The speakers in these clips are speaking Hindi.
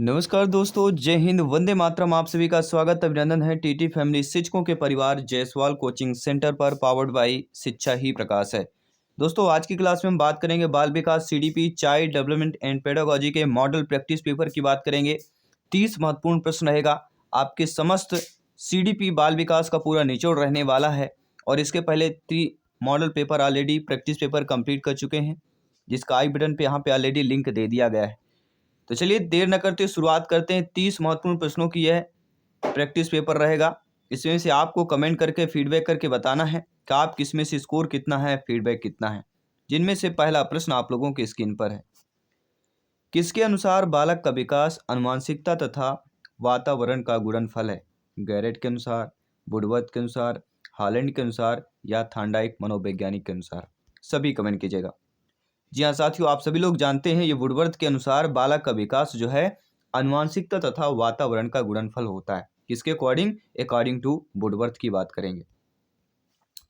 नमस्कार दोस्तों, जय हिंद, वंदे मातरम। आप सभी का स्वागत अभिनंदन है टीटी फैमिली शिक्षकों के परिवार जायसवाल कोचिंग सेंटर पर, पावर्ड बाय शिक्षा ही प्रकाश है। दोस्तों, आज की क्लास में हम बात करेंगे बाल विकास CDP child development and pedagogy के मॉडल प्रैक्टिस पेपर की बात करेंगे। 30 महत्वपूर्ण प्रश्न रहेगा। आपके समस्त सीडीपी बाल विकास का पूरा निचोड़ रहने वाला है और इसके पहले 3 model paper already practice paper complete कर चुके हैं, जिसका आई बटन पे यहाँ पे ऑलरेडी लिंक दे दिया गया है। तो चलिए देर न करते शुरुआत करते हैं। 30 महत्वपूर्ण प्रश्नों की यह प्रैक्टिस पेपर रहेगा। इसमें से आपको कमेंट करके फीडबैक करके बताना है कि आप किसमें से स्कोर कितना है, फीडबैक कितना है। जिनमें से पहला प्रश्न आप लोगों की स्क्रीन पर है। किसके अनुसार बालक का विकास आनुवंशिकता तथा वातावरण का गुणनफल है? गैरेट के अनुसार, वुडवर्थ के अनुसार, हॉलैंड के अनुसार या थार्नडाइक मनोवैज्ञानिक के अनुसार? सभी कमेंट कीजिएगा। जी हाँ साथियों, आप सभी लोग जानते हैं ये वुडवर्थ के अनुसार बालक का विकास जो है आनुवंशिकता तथा वातावरण का गुणनफल होता है। किसके अकॉर्डिंग? अकॉर्डिंग टू वुडवर्थ की बात करेंगे।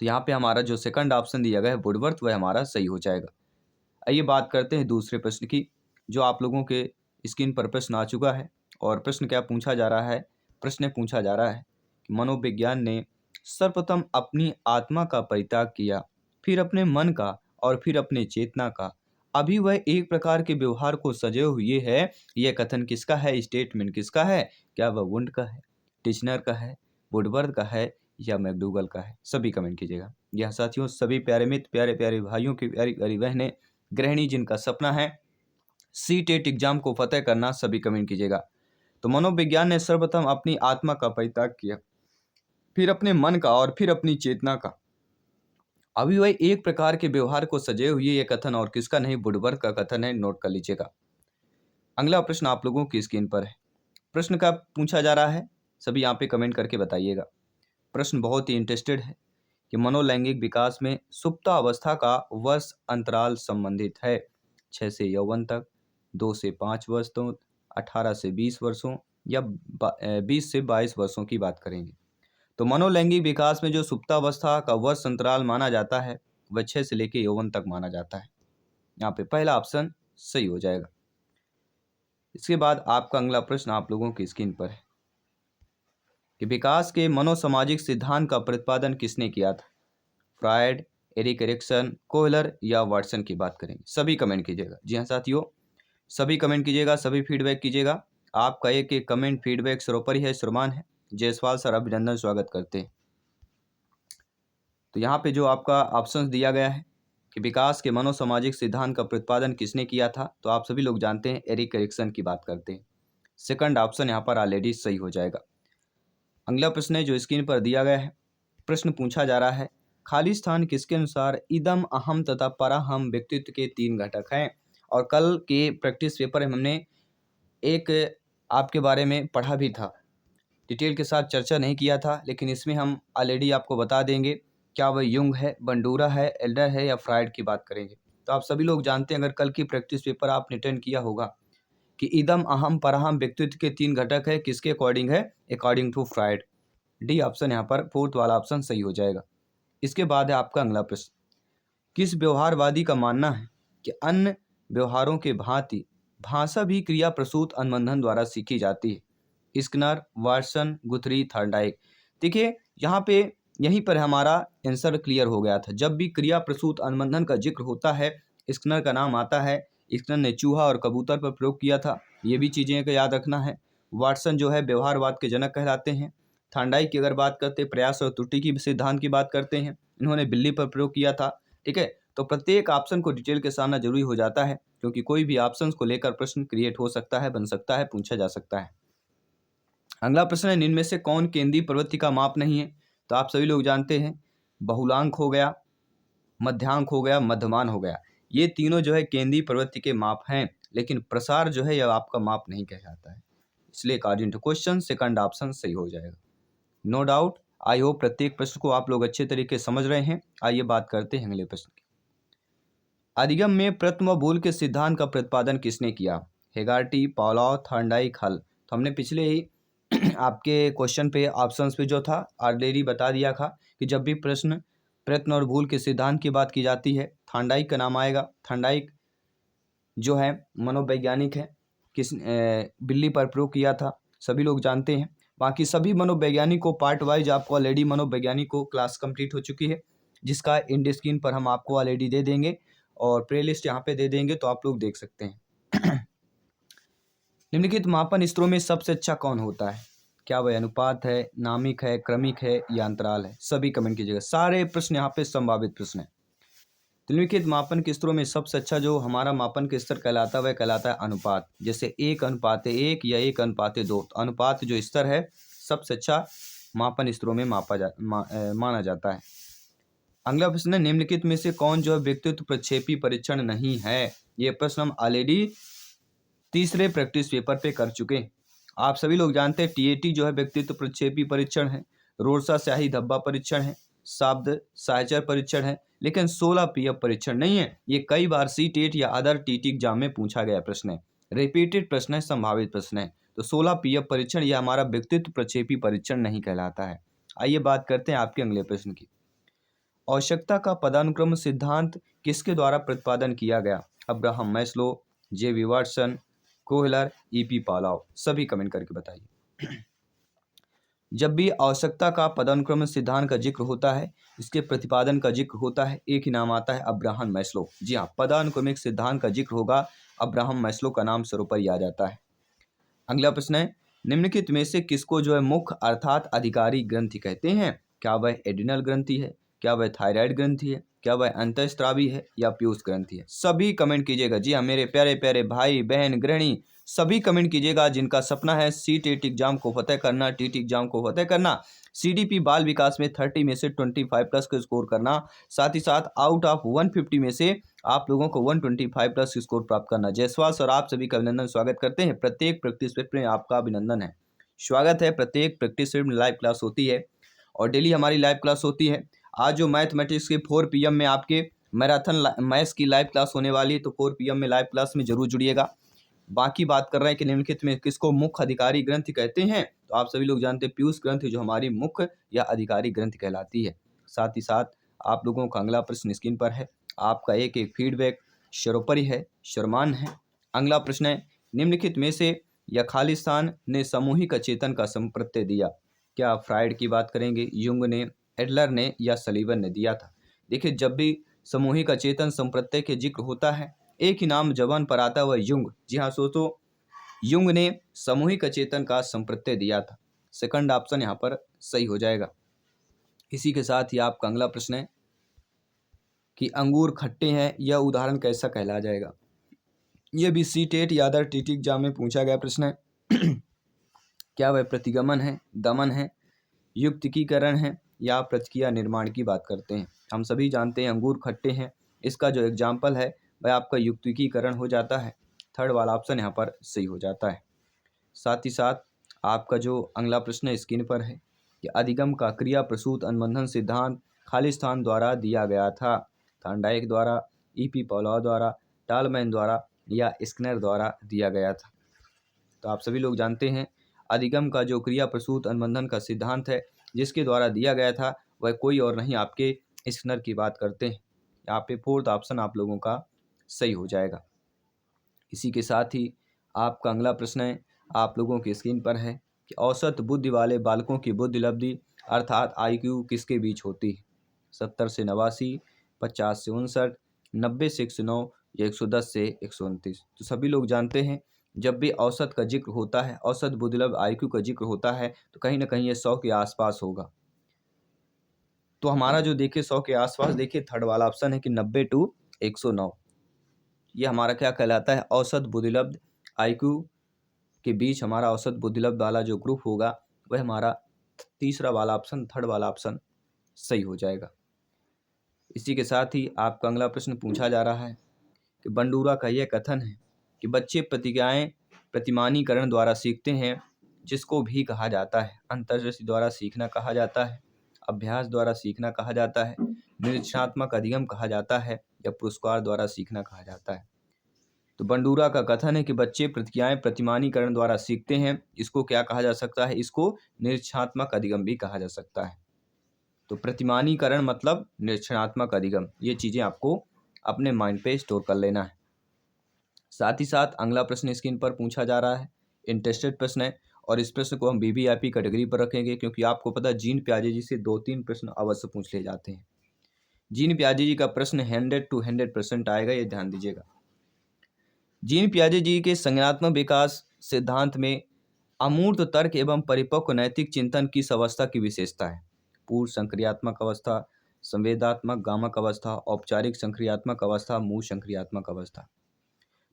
तो यहाँ पे हमारा जो सेकंड ऑप्शन दिया गया है वुडवर्थ, वह हमारा सही हो जाएगा। आइए बात करते हैं दूसरे प्रश्न की, जो आप लोगों के स्क्रीन पर प्रश्न आ चुका है। और प्रश्न क्या पूछा जा रहा है? प्रश्न पूछा जा रहा है कि मनोविज्ञान ने सर्वप्रथम अपनी आत्मा का परित्याग किया, फिर अपने मन का और फिर अपने चेतना का। अभी वह एक प्रकार के व्यवहार को सजे हुए है। यह कथन किसका है? स्टेटमेंट किसका है? क्या वह वुंड का है, टिचनर का है, वुडवर्थ का है या मैकडूगल का है? सभी कमेंट कीजिएगा। यह साथियों सभी प्यारे मित्र, प्यारे प्यारे भाइयों की प्यारी प्यारी बहनें, गृहिणी जिनका सपना है सी-टेट एग्जाम को फतेह करना, सभी कमेंट कीजिएगा। तो मनोविज्ञान ने सर्वप्रथम अपनी आत्मा का परित्याग किया, फिर अपने मन का और फिर अपनी चेतना का। अभी वह एक प्रकार के व्यवहार को सजे हुए ये कथन और किसका नहीं? वुडवर्थ का कथन है। नोट कर लीजिएगा। अगला प्रश्न आप लोगों की स्क्रीन पर है। प्रश्न का पूछा जा रहा है, सभी यहाँ पे कमेंट करके बताइएगा। प्रश्न बहुत ही इंटरेस्टेड है कि मनोलैंगिक विकास में सुप्तावस्था का वर्ष अंतराल संबंधित है। 6 से यौवन तक, 2 से 5 वर्ष तक, 18 से 20 वर्षों या 20 से 22 वर्षों की बात करेंगे। तो मनोलैंगिक विकास में जो सुप्तावस्था का वर्ष अंतराल माना जाता है वह 6 से लेकर यौवन तक माना जाता है। यहाँ पे पहला ऑप्शन सही हो जाएगा। इसके बाद आपका अगला प्रश्न आप लोगों की स्क्रीन पर है कि विकास के मनोसामाजिक सिद्धांत का प्रतिपादन किसने किया था? फ्रायड, एरिक एरिक्सन, कोहलर या वाटसन की बात करेंगे। सभी कमेंट कीजिएगा। जी हाँ साथियों, सभी कमेंट कीजिएगा, सभी फीडबैक कीजिएगा। आपका एक एक कमेंट फीडबैक सर्वोपरि है, श्रीमान है। जायसवाल सर अभिनंदन, स्वागत करते हैं। तो यहाँ पे जो आपका ऑप्शन दिया गया है कि विकास के मनोसामाजिक सिद्धांत का प्रतिपादन किसने किया था, तो आप सभी लोग जानते हैं एरिक एरिक्सन की बात करते हैं। सेकंड ऑप्शन यहाँ पर ऑलरेडी सही हो जाएगा। अगला प्रश्न है जो स्क्रीन पर दिया गया है। प्रश्न पूछा जा रहा है, खाली स्थान किसके अनुसार इदम, अहम तथा पराहम व्यक्तित्व के 3 घटक हैं? और कल के प्रैक्टिस पेपर में हमने एक आपके बारे में पढ़ा भी था, डिटेल के साथ चर्चा नहीं किया था, लेकिन इसमें हम ऑलरेडी आपको बता देंगे। क्या वह युंग है, बंडूरा है, एल्डर है या फ्रायड की बात करेंगे। तो आप सभी लोग जानते हैं, अगर कल की प्रैक्टिस पेपर आपने अटेंड किया होगा, कि इदम, अहम, पराहम व्यक्तित्व के 3 घटक है। किसके अकॉर्डिंग है? According to Freud. D option यहाँ पर फोर्थ वाला ऑप्शन सही हो जाएगा। इसके बाद है आपका अगला प्रश्न, किस व्यवहारवादी का मानना है कि अन्य व्यवहारों के भांति भाषा भी क्रिया प्रसूत अनुबंधन द्वारा सीखी जाती है? Skinner, Watson, गुथरी, Thorndike. देखिए यहाँ पे यहीं पर हमारा आंसर क्लियर हो गया था। जब भी क्रिया प्रसूत अनुबंधन का जिक्र होता है, स्किनर का नाम आता है। स्किनर ने चूहा और कबूतर पर प्रयोग किया था, ये भी चीज़ें का याद रखना है। वाटसन जो है व्यवहारवाद के जनक कहलाते हैं। थॉर्नडाइक की अगर बात करते हैं, प्रयास और त्रुटि की सिद्धांत की बात करते हैं, इन्होंने बिल्ली पर प्रयोग किया था। ठीक है, तो प्रत्येक ऑप्शन को डिटेल के सामना जरूरी हो जाता है, क्योंकि कोई भी ऑप्शन को लेकर प्रश्न क्रिएट हो सकता है, बन सकता है, पूछा जा सकता है। अगला प्रश्न है, निम्न में से कौन केंद्रीय प्रवृत्ति का माप नहीं है? तो आप सभी लोग जानते हैं, बहुलांक हो गया, मध्यांक हो गया, मध्यमान हो गया, ये तीनों जो है केंद्रीय प्रवृत्ति के माप हैं, लेकिन प्रसार जो है यह आपका माप नहीं कहलाता है। इसलिए according to question second option सही हो जाएगा। नो डाउट, आई होप प्रत्येक प्रश्न को आप लोग अच्छे तरीके से समझ रहे हैं। आइए बात करते हैं अगले प्रश्न की। अधिगम में प्रथम व भूल के सिद्धांत का प्रतिपादन किसने किया? हेगार्टी, पॉलाव, थॉर्नडाइक, हल। तो हमने पिछले ही आपके क्वेश्चन पे ऑप्शंस पे जो था ऑलरेडी बता दिया था कि जब भी प्रश्न प्रयत्न और भूल के सिद्धांत की बात की जाती है, थॉर्नडाइक का नाम आएगा। थॉर्नडाइक जो है मनोवैज्ञानिक है, किस बिल्ली पर प्रयोग किया था, सभी लोग जानते हैं। बाकी सभी मनोवैज्ञानिकों पार्ट वाइज आपको ऑलरेडी मनोवैज्ञानिकों क्लास कंप्लीट हो चुकी है, जिसका एंड स्क्रीन पर हम आपको ऑलरेडी दे देंगे और प्ले लिस्ट यहाँ पे दे देंगे, तो आप लोग देख सकते हैं। निम्नलिखित मापन स्तरों में सबसे अच्छा कौन होता है? क्या वह अनुपात है, नामिक है, क्रमिक है या अंतराल है? सभी कमेंट कीजिएगा। सारे प्रश्न यहाँ पे संभावित प्रश्न है। निम्नलिखित मापन के स्तरों में सबसे अच्छा जो हमारा मापन के स्तर कहलाता है वह कहलाता है अनुपात। जैसे 1:1 या 1:2। तो अनुपात जो स्तर है सबसे अच्छा मापन स्तरों में माना जाता है। अगला प्रश्न है, निम्नलिखित में से कौन जो है व्यक्तित्व प्रक्षेपी परीक्षण नहीं है? ये प्रश्न हम ऑलरेडी तीसरे प्रैक्टिस पेपर पे कर चुके हैं। आप सभी लोग जानते हैं टीएटी जो है व्यक्तित्व प्रक्षेपी परीक्षण है, रोरसा स्याही धब्बा परीक्षण है, शब्द साहचर परीक्षण है, लेकिन 16 पीएफ परीक्षण नहीं है। ये कई बार सीटेट या अदर टीटी एग्जाम में पूछा गया प्रश्न है, रिपीटेड प्रश्न है, संभावित प्रश्न है। तो 16 पीएफ परीक्षण यह हमारा व्यक्तित्व प्रक्षेपी परीक्षण नहीं कहलाता है। आइए बात करते हैं आपके अगले प्रश्न की। आवश्यकता का पदानुक्रम सिद्धांत किसके द्वारा प्रतिपादन किया गया? Abraham Maslow, J V Watson, Kohler, E P Pavlov. सभी कमेंट करके बताइए। जब भी आवश्यकता का पदानुक्रम सिद्धांत का जिक्र होता है, इसके प्रतिपादन का जिक्र होता है, एक ही नाम आता है अब्राहम मैस्लो। जी हाँ, पदानुक्रमिक सिद्धांत का जिक्र होगा, अब्राहम मैस्लो का नाम सर्वोपरि आ जाता है। अगला प्रश्न है, निम्नलिखित में से किसको जो है मुख्य अर्थात अधिकारी ग्रंथि कहते हैं? क्या वह एड्रिनल ग्रंथि है, क्या वह थायराइड ग्रंथि है, क्या वह अंतःस्रावी है या पीयूष ग्रंथि है? सभी कमेंट कीजिएगा। जी हाँ मेरे प्यारे प्यारे भाई बहन गृहिणी, सभी कमेंट कीजिएगा जिनका सपना है सीटेट एग्जाम को फतेह करना, टीटी एग्जाम को फतेह करना, सीडीपी बाल विकास में 30 में से 25 प्लस का स्कोर करना, साथ ही साथ आउट ऑफ 150 में से आप लोगों को 125 प्लस स्कोर प्राप्त करना। जयसवाल सर आप सभी का अभिनंदन, स्वागत करते हैं। प्रत्येक प्रैक्टिस सेट में आपका अभिनंदन है, स्वागत है। प्रत्येक प्रैक्टिस सेट में लाइव क्लास होती है और डेली हमारी लाइव क्लास होती है। आज जो मैथमेटिक्स के 4 PM में आपके मैराथन मैथ्स की लाइव क्लास होने वाली है, तो 4 PM में लाइव क्लास में जरूर जुड़िएगा। बाकी बात कर रहे हैं कि निम्नलिखित में किसको मुख्य अधिकारी ग्रंथि कहते हैं? तो आप सभी लोग जानते हैं पीयूष ग्रंथि जो हमारी मुख्य या अधिकारी ग्रंथि कहलाती है। साथ ही साथ आप लोगों का अगला प्रश्न स्क्रीन पर है, आपका एक एक फीडबैक सर्वोपरि है, शर्मान है। अगला प्रश्न है, निम्नलिखित में से या खालिस्तान ने सामूहिक अचेतन का संप्रत्यय दिया? क्या फ्राइड की बात करेंगे, युंग ने, एडलर ने या सलीवन ने दिया था? देखिए जब भी सामूहिक अचेतन संप्रत्यय के जिक्र होता है, एक ही नाम जबान पर आता हुआ युंग। जी हाँ सोचो, युंग ने सामूहिक अचेतन का संप्रत्यय दिया था। सेकंड ऑप्शन यहाँ पर सही हो जाएगा। इसी के साथ ही आपका अगला प्रश्न है कि अंगूर खट्टे हैं, यह उदाहरण कैसा कहला जाएगा? यह भी सीटेट या अदर टीटी एग्जाम में पूछा गया प्रश्न है। क्या वह प्रतिगमन है, दमन है, युक्तिकीकरण है या प्रतिक्रिया निर्माण की बात करते हैं? हम सभी जानते हैं अंगूर खट्टे हैं, इसका जो एग्जाम्पल है वह आपका युक्तिकीकरण हो जाता है। थर्ड वाला ऑप्शन यहाँ पर सही हो जाता है। साथ ही साथ आपका जो अगला प्रश्न स्क्रीन पर है कि अधिगम का क्रिया प्रसूत अनुबंधन सिद्धांत खालिस्तान द्वारा दिया गया था? थॉर्नडाइक द्वारा, ईपी पाउलो द्वारा, टालमैन द्वारा या स्किनर द्वारा दिया गया था? तो आप सभी लोग जानते हैं अधिगम का जो क्रिया प्रसूत अनुबंधन का सिद्धांत है जिसके द्वारा दिया गया था वह कोई और नहीं आपके स्किनर की बात करते हैं। यहाँ पे फोर्थ ऑप्शन आप लोगों का सही हो जाएगा। इसी के साथ ही आपका अगला प्रश्न है, आप लोगों की स्क्रीन पर है कि औसत बुद्धि वाले बालकों की बुद्धि लब्धि अर्थात IQ किसके बीच होती है? 70 से 89, 50 से 59, 90 से 109 या 110 से 129? तो सभी लोग जानते हैं जब भी औसत का जिक्र होता है, औसत बुद्धिलब्ध IQ का जिक्र होता है, तो कहीं ना कहीं ये 100 के आसपास होगा। तो हमारा जो देखिए 100 के आसपास, देखिए थर्ड वाला ऑप्शन है कि 90 to 109, ये हमारा क्या कहलाता है? औसत बुद्धिलब्ध IQ के बीच हमारा औसत बुद्धिलब्ध वाला जो ग्रुप होगा वह हमारा तीसरा वाला ऑप्शन, थर्ड वाला ऑप्शन सही हो जाएगा। इसी के साथ ही आपका अगला प्रश्न पूछा जा रहा है कि बंडूरा का यह कथन है कि बच्चे प्रतिज्ञाएं प्रतिमानीकरण द्वारा सीखते हैं, जिसको भी कहा जाता है अंतर्दृष्टि द्वारा सीखना कहा जाता है, अभ्यास द्वारा सीखना कहा जाता है, निरीक्षणात्मक अधिगम कहा जाता है या पुरस्कार द्वारा सीखना कहा जाता है? तो बंडूरा का कथन है कि बच्चे प्रतिज्ञाएं प्रतिमानीकरण द्वारा सीखते हैं, इसको क्या कहा जा सकता है? इसको निरीक्षणात्मक अधिगम भी कहा जा सकता है। तो प्रतिमानीकरण मतलब निरीक्षणात्मक अधिगम, ये चीज़ें आपको अपने माइंड पे स्टोर कर लेना है। साथ ही साथ अगला प्रश्न स्क्रीन पर पूछा जा रहा है, इंटरेस्टेड प्रश्न है और इस प्रश्न को हम वीवीआईपी कैटेगरी पर रखेंगे क्योंकि आपको पता है जीन प्याजे जी से 2-3 प्रश्न अवश्य पूछ लिए जाते हैं। जीन प्याजे जी का प्रश्न 100 to 100% आएगा, ये ध्यान दीजिएगा। जीन प्याजे जी के संज्ञानात्मक विकास सिद्धांत में अमूर्त तर्क एवं परिपक्व नैतिक चिंतन किस अवस्था की विशेषता है? पूर्व संक्रियात्मक अवस्था, संवेदात्मक गामक अवस्था, औपचारिक संक्रियात्मक अवस्था, मूल संक्रियात्मक अवस्था।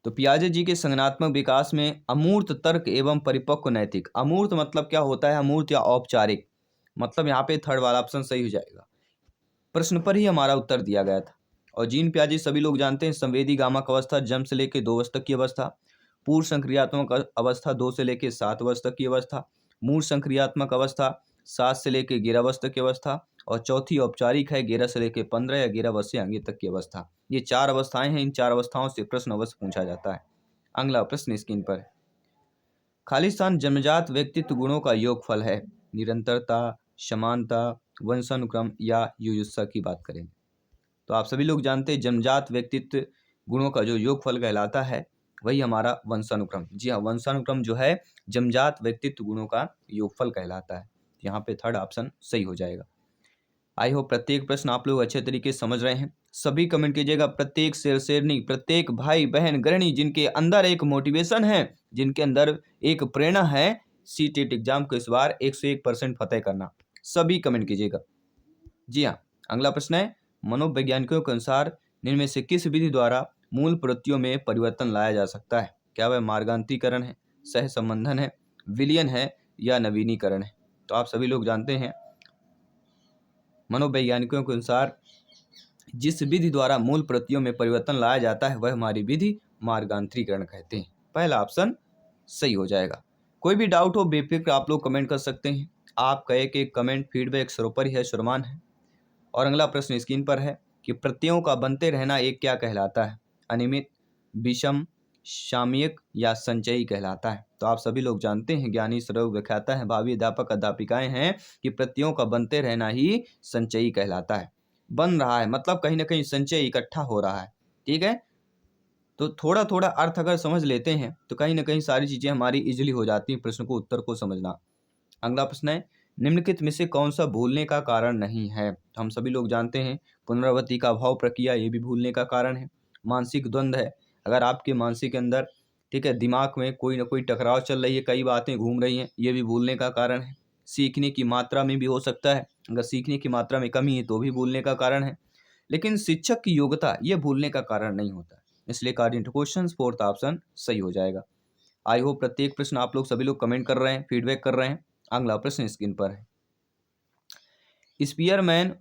तो पियाजे जी के संज्ञानात्मक विकास में अमूर्त तर्क एवं परिपक्व नैतिक, अमूर्त मतलब क्या होता है, अमूर्त या औपचारिक, मतलब यहाँ पे थर्ड वाला ऑप्शन सही हो जाएगा। प्रश्न पर ही हमारा उत्तर दिया गया था। और जीन प्याजे सभी लोग जानते हैं, संवेदी गामक अवस्था जन्म से लेकर 2 वर्ष तक की अवस्था, पूर्व संक्रियात्मक अवस्था 2 से लेकर 7 वर्ष तक की अवस्था, मूल संक्रियात्मक अवस्था 7 से लेकर 11 वर्ष तक की अवस्था और चौथी औपचारिक है 11 से लेकर 15 या 11 वर्ष से आगे तक की अवस्था। ये 4 अवस्थाएं हैं, इन 4 अवस्थाओं से प्रश्न अवश्य पूछा जाता है। अगला प्रश्न स्क्रीन पर है, खालिस्तान जन्मजात व्यक्तित्व गुणों का योगफल है, निरंतरता, समानता, वंशानुक्रम या युयुत्सा की बात करेंगे। तो आप सभी लोग जानते हैं जन्मजात व्यक्तित्व गुणों का जो योगफल कहलाता है वही हमारा वंशानुक्रम, जी हाँ, वंशानुक्रम जो है जन्मजात व्यक्तित्व गुणों का योगफल कहलाता है। यहाँ पे थर्ड ऑप्शन सही हो जाएगा। आई होप प्रत्येक प्रश्न आप लोग अच्छे तरीके से समझ रहे हैं। सभी कमेंट कीजिएगा, प्रत्येक शेरनी, प्रत्येक भाई बहन गृहिणी जिनके अंदर एक मोटिवेशन है, जिनके अंदर एक प्रेरणा है सीटेट एग्जाम को इस बार 101% फतेह करना, सभी कमेंट कीजिएगा। जी हाँ, अगला प्रश्न है, मनोवैज्ञानिकों के अनुसार निम्न में से किस विधि द्वारा मूल प्रवृत्तियों में परिवर्तन लाया जा सकता है? क्या वह मार्गांतरीकरण है, सह संबंधन है, विलयन है या नवीनीकरण है? तो आप सभी लोग जानते हैं मनोवैज्ञानिकों के अनुसार जिस विधि द्वारा मूल प्रवृत्तियों में परिवर्तन लाया जाता है वह हमारी विधि मार्गांतरीकरण कहते हैं। पहला ऑप्शन सही हो जाएगा। कोई भी डाउट हो बेफिक्र आप लोग कमेंट कर सकते हैं। आपका एक कमेंट फीडबैक सर्वोपरि है, सर्वमान है। और अगला प्रश्न स्क्रीन पर है कि प्रत्ययों का बनते रहना एक क्या कहलाता है? अनियमित, विषम, सामयिक या संचयी कहलाता है। तो आप सभी लोग जानते हैं, ज्ञानी सर्व व्याख्याता है, भावी अध्यापक अध्यापिकाएं हैं कि प्रत्ययों का बनते रहना ही संचयी कहलाता है। बन रहा है मतलब कहीं ना कहीं संचय इकट्ठा हो रहा है, ठीक है। तो थोड़ा थोड़ा अर्थ अगर समझ लेते हैं तो कहीं ना कहीं सारी चीजें हमारी इजिली हो जाती हैं प्रश्न को उत्तर को समझना। अगला प्रश्न है, निम्नलिखित में से कौन सा भूलने का कारण नहीं है? तो हम सभी लोग जानते हैं पुनरावृत्ति का भाव प्रक्रिया, ये भी भूलने का कारण है। मानसिक द्वंद्व है, अगर आपके मानसिक के अंदर, ठीक है, दिमाग में कोई ना कोई टकराव चल रही है, कई बातें घूम रही हैं, ये भी भूलने का कारण है। सीखने की मात्रा में भी हो सकता है, अगर सीखने की मात्रा में कमी है तो भी भूलने का कारण है। लेकिन शिक्षक की योग्यता ये भूलने का कारण नहीं होता, इसलिए according to question fourth option सही हो जाएगा। आई होप प्रत्येक प्रश्न आप लोग सभी लोग कमेंट कर रहे हैं, फीडबैक कर रहे हैं। अगला प्रश्न स्क्रीन पर है, स्पीयरमैन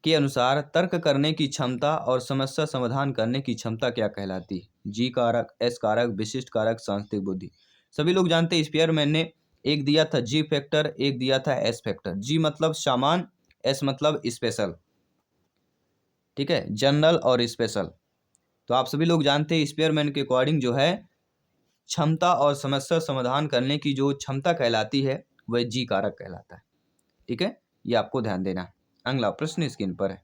के अनुसार तर्क करने की क्षमता और समस्या समाधान करने की क्षमता क्या कहलाती है? जी कारक, एस कारक, विशिष्ट कारक, सांस्कृतिक बुद्धि। सभी लोग जानते हैं स्पीयरमैन ने एक दिया था जी फैक्टर, एक दिया था एस फैक्टर। जी मतलब सामान्य, एस मतलब स्पेशल, ठीक है, जनरल और स्पेशल। तो आप सभी लोग जानते हैं स्पीयरमैन के अकॉर्डिंग जो है क्षमता और समस्या समाधान करने की जो क्षमता कहलाती है वह जी कारक कहलाता है, ठीक है, ये आपको ध्यान देना है। अगला प्रश्न स्क्रीन पर है,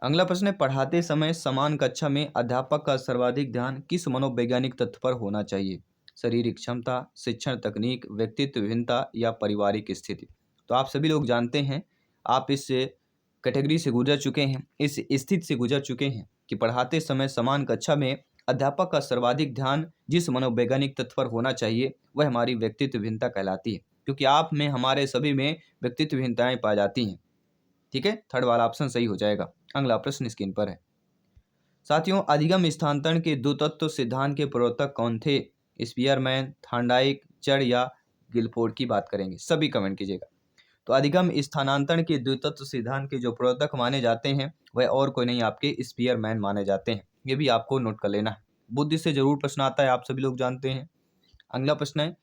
अगला प्रश्न है, पढ़ाते समय समान कक्षा में अध्यापक का सर्वाधिक ध्यान किस मनोवैज्ञानिक तथ्य पर होना चाहिए? शारीरिक क्षमता, शिक्षण तकनीक, व्यक्तित्व विभिन्नता या पारिवारिक स्थिति। तो आप सभी लोग जानते हैं, आप इस कैटेगरी से गुजर चुके हैं, इस स्थिति से गुजर चुके हैं कि पढ़ाते समय समान कक्षा में अध्यापक का सर्वाधिक ध्यान जिस मनोवैज्ञानिक तत्व पर होना चाहिए वह हमारी व्यक्तित्व भिन्नता कहलाती है, क्योंकि आप में, हमारे सभी में व्यक्तित्व भिन्नताएं पाई जाती हैं, ठीक है, थर्ड वाला ऑप्शन सही हो जाएगा। अगला प्रश्न स्क्रीन पर है, साथियों, अधिगम स्थानांतरण के दो तत्व सिद्धांत के प्रवर्तक कौन थे? स्पीयरमैन, थांडाइक, चर या गिलफोर्ड की बात करेंगे, सभी कमेंट कीजिएगा। तो अधिगम स्थानांतरण के द्वितत्व सिद्धांत के जो प्रवर्तक माने जाते हैं वह और कोई नहीं, आपके स्पीयरमैन माने जाते हैं। ये भी आपको नोट कर लेना है, बुद्धि से जरूर प्रश्न आता है, आप सभी लोग जानते हैं। अगला प्रश्न है,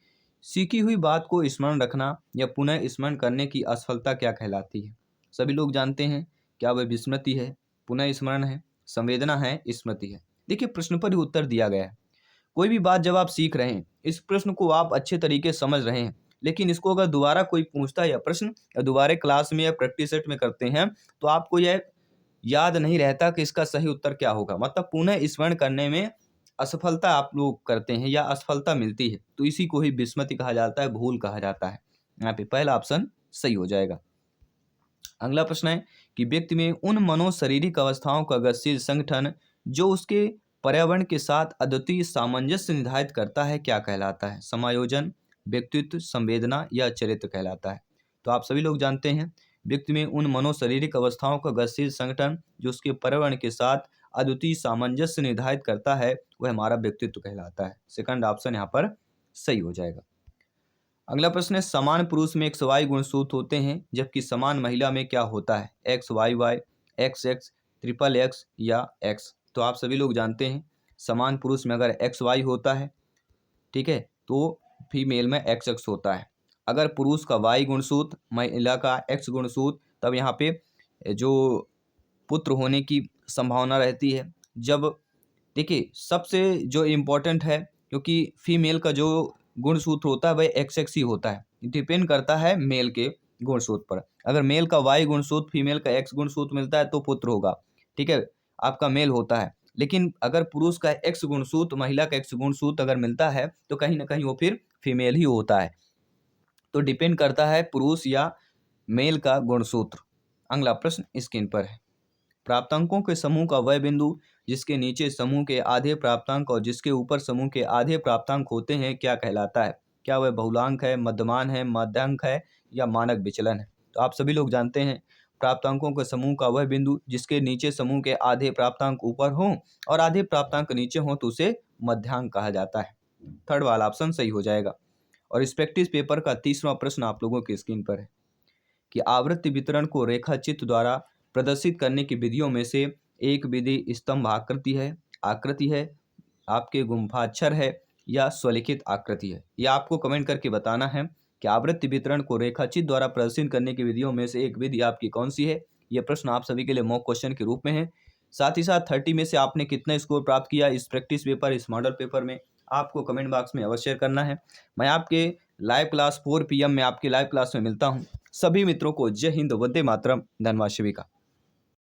सीखी हुई बात को स्मरण रखना या पुनः स्मरण करने की असफलता क्या कहलाती है? सभी लोग जानते हैं, क्या वह विस्मृति है, पुनः स्मरण है, संवेदना है, स्मृति है? देखिए प्रश्न पर ही उत्तर दिया गया है। कोई भी बात जब आप सीख रहे हैं, इस प्रश्न को आप अच्छे तरीके से समझ रहे हैं, लेकिन इसको अगर दोबारा कोई पूछता है या प्रश्न या दोबारा क्लास में या प्रैक्टिस सेट में करते हैं तो आपको यह याद नहीं रहता कि इसका सही उत्तर क्या होगा। मतलब पुनः स्मरण करने में असफलता आप लोग करते हैं या असफलता मिलती है तो इसी को ही विस्मृति कहा जाता है, भूल कहा जाता है। यहाँ पे पहला ऑप्शन सही हो जाएगा। अगला प्रश्न है कि व्यक्ति में उन मनोशारीरिक अवस्थाओं का गतिशील संगठन जो उसके पर्यावरण के साथ अद्वितीय सामंजस्य निर्धारित करता है क्या कहलाता है? समायोजन, व्यक्तित्व, संवेदना या चरित्र कहलाता है। तो आप सभी लोग जानते हैं व्यक्ति में उन मनोशारीरिक अवस्थाओं का गतिशील संगठन जो उसके पर्यावरण के साथ अद्वितीय सामंजस्य निर्धारित करता है वह हमारा व्यक्तित्व कहलाता है। सेकंड ऑप्शन यहाँ पर सही हो जाएगा। अगला प्रश्न है समान पुरुष में एक्स वाई गुणसूत्र होते हैं जबकि समान महिला में क्या होता है? X Y Y, X X, triple X या एक्स। तो आप सभी लोग जानते हैं समान पुरुष में अगर एक्स वाई होता है, ठीक है, तो फीमेल में एक्स एक्स होता है। अगर पुरुष का वाई गुणसूत्र, महिला का एक्स गुणसूत्र, तब यहाँ पे जो पुत्र होने की संभावना रहती है। जब देखिए सबसे जो इम्पोर्टेंट है क्योंकि फीमेल का जो गुणसूत्र होता है वह एक्स एक्स ही होता है, डिपेंड करता है मेल के गुणसूत्र पर। अगर मेल का वाई गुणसूत्र फीमेल का एक्स गुणसूत्र मिलता है तो पुत्र होगा, ठीक है, आपका मेल होता है। लेकिन अगर पुरुष का एक्स गुणसूत्र महिला का एक्स गुणसूत्र अगर मिलता है तो कहीं ना कहीं वो फिर फीमेल ही होता है। तो डिपेंड करता है पुरुष या मेल का गुणसूत्र। अगला प्रश्न स्क्रीन पर है प्राप्तांकों के समूह का वह बिंदु जिसके नीचे समूह के आधे प्राप्तांक और जिसके ऊपर समूह के आधे प्राप्तांक होते हैं क्या कहलाता है? क्या वह बहुलांक है, मध्यमान है, मध्यांक है या मानक विचलन है? तो आप सभी लोग जानते हैं प्राप्तांकों के समूह का वह बिंदु जिसके नीचे समूह के आधे प्राप्तांक ऊपर हों और आधे प्राप्तांक नीचे हों तो उसे मध्यांक कहा जाता है। थर्ड वाला ऑप्शन सही हो जाएगा। और इस प्रैक्टिस पेपर का तीसरा प्रश्न आप लोगों की स्क्रीन पर है कि आवृत्ति वितरण को रेखाचित्र द्वारा प्रदर्शित करने की विधियों में से एक विधि स्तंभ आकृति है, आपके गुंफाक्षर है या स्वलिखित आकृति है। यह आपको कमेंट करके बताना है कि आवृत्ति वितरण को रेखाचित्र द्वारा प्रदर्शित करने की विधियों में से एक विधि आपकी कौन सी है। यह प्रश्न आप सभी के लिए मॉक क्वेश्चन के रूप में है। साथ ही साथ 30 में से आपने कितना स्कोर प्राप्त किया इस प्रैक्टिस पेपर, इस मॉडल पेपर में, आपको कमेंट बॉक्स में अवश्य करना है। मैं आपके लाइव क्लास 4 PM में आपके लाइव क्लास में मिलता हूँ। सभी मित्रों को जय हिंद, वंदे मातरम, धन्यवाद सभी का।